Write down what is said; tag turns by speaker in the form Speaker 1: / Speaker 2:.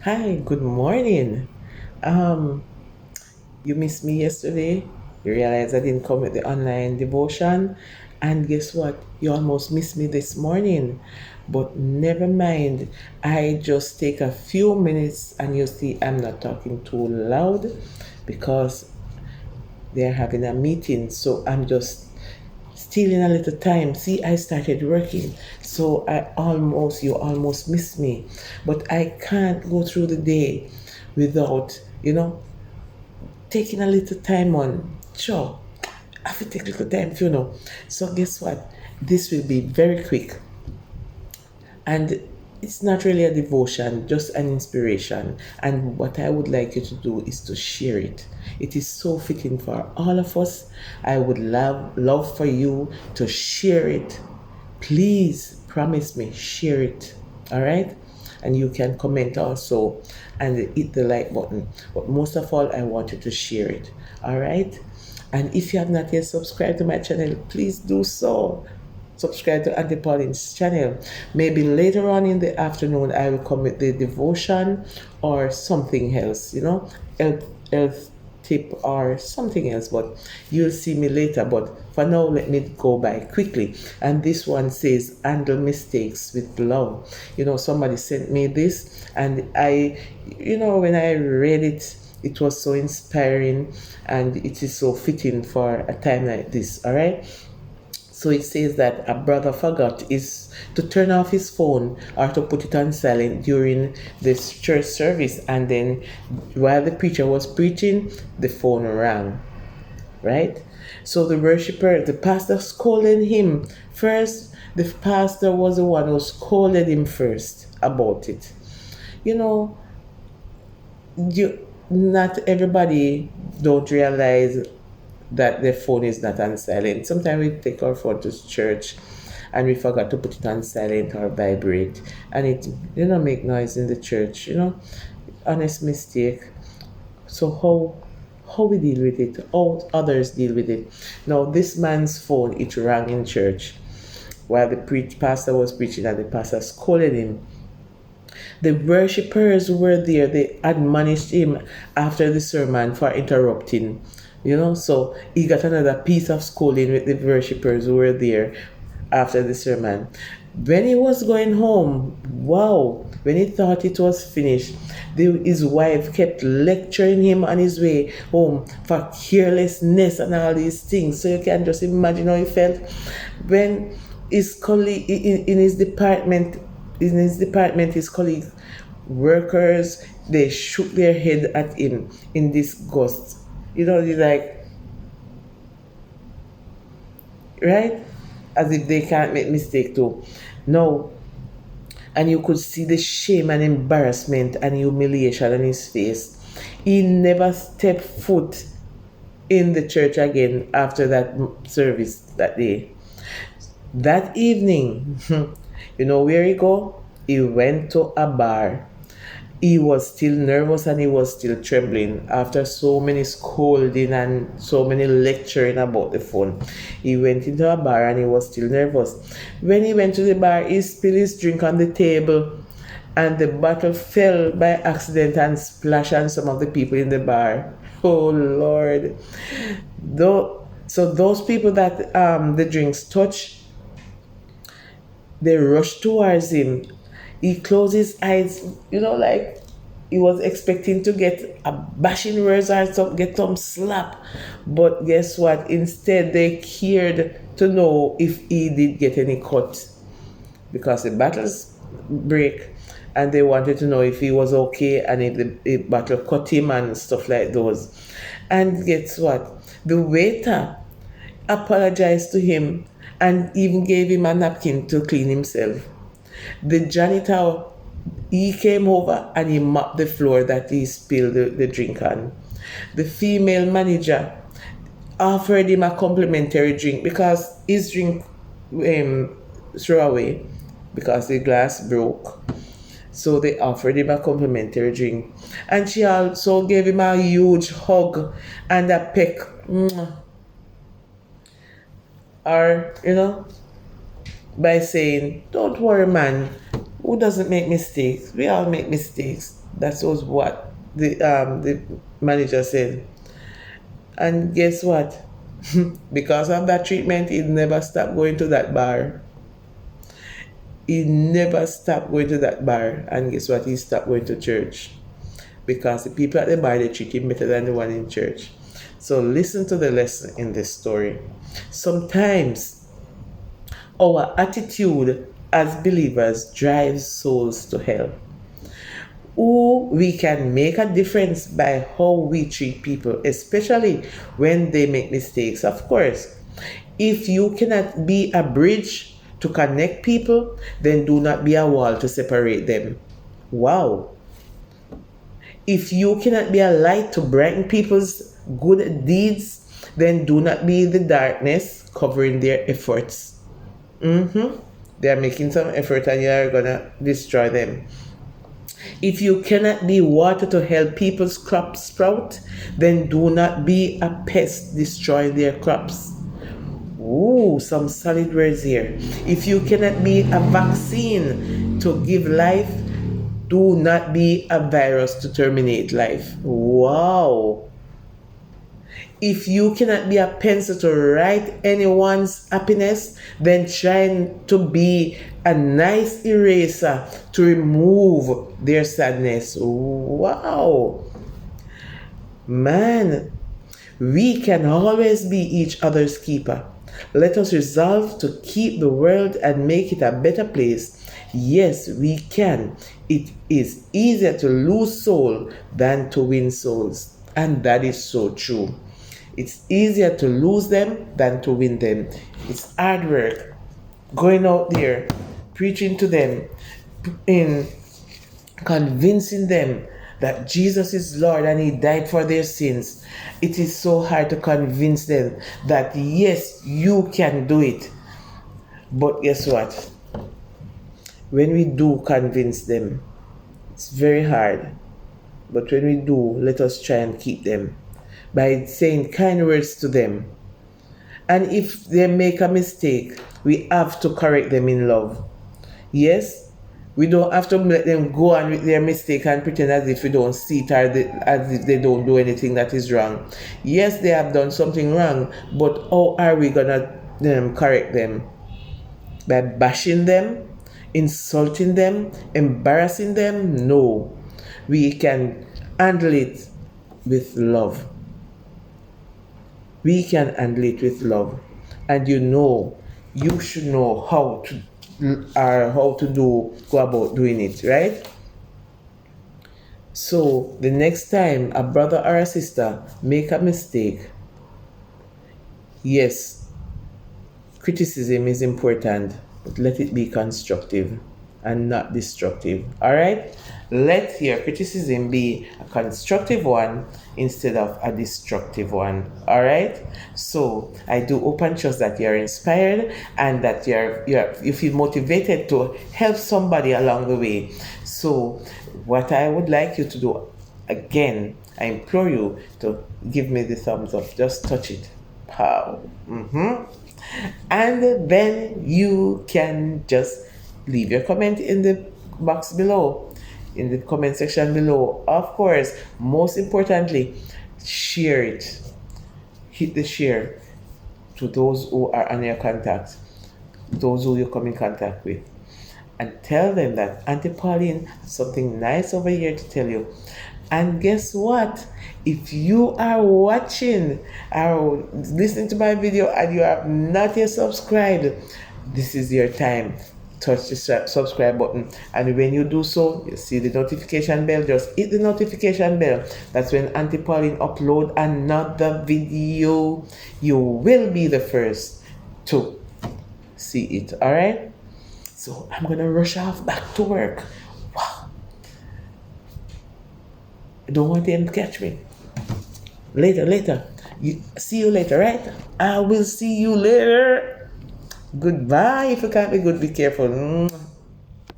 Speaker 1: Hi, good morning. Um, you missed me yesterday. You realize I didn't come with the online devotion. And guess what? You almost missed me this morning. But never mind. I just take a few minutes and you see I'm not talking too loud because they're having a meeting. So I'm just stealing a little time. See, I started working. So you almost missed me. But I can't go through the day without, taking a little time on. Sure, I have to take a little time, So guess what? This will be very quick. And it's not really a devotion, just an inspiration. And what I would like you to do is to share it. It is so fitting for all of us. I would love for you to share it. Please promise me, share it. All right? And you can comment also and hit the like button. But most of all, I want you to share it. All right? And if you have not yet subscribed to my channel, please do so. Subscribe to Auntie Pauline's channel. Maybe later on in the afternoon, I will come with the devotion or something else, health tip or something else. But you'll see me later. But for now, let me go by quickly. And this one says, handle mistakes with love. Somebody sent me this, and when I read it, it was so inspiring and it is so fitting for a time like this. All right. So it says that a brother forgot is to turn off his phone or to put it on silent during this church service, and then while the preacher was preaching, the phone rang. Right? So the pastor scolded him first. The pastor was the one who scolded him first about it. You know, you not everybody don't realize that their phone is not on silent. Sometimes we take our phone to church and we forgot to put it on silent or vibrate, and it make noise in the church. Honest mistake. So how we deal with it? How others deal with it? Now this man's phone, it rang in church while the pastor was preaching, and the pastor scolded him. The worshippers were there. They admonished him after the sermon for interrupting. So he got another piece of scolding with the worshippers who were there after the sermon. When he was going home, wow, when he thought it was finished, his wife kept lecturing him on his way home for carelessness and all these things. So you can just imagine how he felt when his colleague in his department, his colleagues, workers, they shook their head at him in disgust. He's like, right? As if they can't make mistake too. No. And you could see the shame and embarrassment and humiliation on his face. He never stepped foot in the church again after that service that day. That evening, where he go? He went to a bar. He was still nervous and he was still trembling after so many scolding and so many lecturing about the phone. He went into a bar and he was still nervous. When he went to the bar, he spilled his drink on the table, and the bottle fell by accident and splashed on some of the people in the bar. Oh Lord. So those people that the drinks touched, they rushed towards him. He closed his eyes, like he was expecting to get a bashing words or get some slap. But guess what? Instead, they cared to know if he did get any cut, because the battles break, and they wanted to know if he was okay and if the battle cut him and stuff like those. And guess what? The waiter apologized to him and even gave him a napkin to clean himself. The janitor, he came over and he mopped the floor that he spilled the drink on. The female manager offered him a complimentary drink because his drink threw away because the glass broke. So they offered him a complimentary drink. And she also gave him a huge hug and a peck. Or, by saying, don't worry, man. Who doesn't make mistakes? We all make mistakes. That was what the manager said. And guess what? Because of that treatment, he never stopped going to that bar. He never stopped going to that bar. And guess what? He stopped going to church. Because the people at the bar, they treat him better than the one in church. So listen to the lesson in this story. Sometimes our attitude as believers drives souls to hell. Or we can make a difference by how we treat people, especially when they make mistakes. Of course, if you cannot be a bridge to connect people, then do not be a wall to separate them. Wow. If you cannot be a light to brighten people's good deeds, then do not be the darkness covering their efforts. They are making some effort and you are gonna destroy them. If you cannot be water to help people's crops sprout, then do not be a pest destroying their crops. Ooh, some solid words here. If you cannot be a vaccine to give life, do not be a virus to terminate life. Wow. If you cannot be a pencil to write anyone's happiness, then try to be a nice eraser to remove their sadness. Wow. Man, we can always be each other's keeper. Let us resolve to keep the world and make it a better place. Yes, we can. It is easier to lose soul than to win souls. And that is so true. It's easier to lose them than to win them. It's hard work. Going out there, preaching to them, in convincing them that Jesus is Lord and He died for their sins. It is so hard to convince them that yes, you can do it. But guess what? When we do convince them, it's very hard. But when we do, let us try and keep them by saying kind words to them. And if they make a mistake, we have to correct them in love. Yes, we don't have to let them go on with their mistake and pretend as if we don't see it or as if they don't do anything that is wrong. Yes, they have done something wrong, but how are we going to correct them? By bashing them, insulting them, embarrassing them? No. We can handle it with love. We can handle it with love. And you should know how to go about doing it, right? So the next time a brother or a sister make a mistake, yes, criticism is important, but let it be constructive and not destructive. All right? Let your criticism be a constructive one instead of a destructive one. All right? So I do hope and trust that you're inspired and that you feel motivated to help somebody along the way. So what I would like you to do, again, I implore you to give me the thumbs up. Just touch it. Pow. And then you can just leave your comment in the box below, in the comment section below. Of course, most importantly, share it. Hit the share to those who are on your contacts, those who you come in contact with, and tell them that Auntie Pauline has something nice over here to tell you. And guess what? If you are watching or listening to my video and you have not yet subscribed, this is your time. Touch the subscribe button, and when you do so, you see the notification bell. Just hit the notification bell. That's when Auntie Pauline upload another video. You will be the first to see it. All right? So I'm gonna rush off back to work. Wow. I don't want them to catch me. Later. See you later, right? I will see you later. Goodbye. If you can't be good, be careful.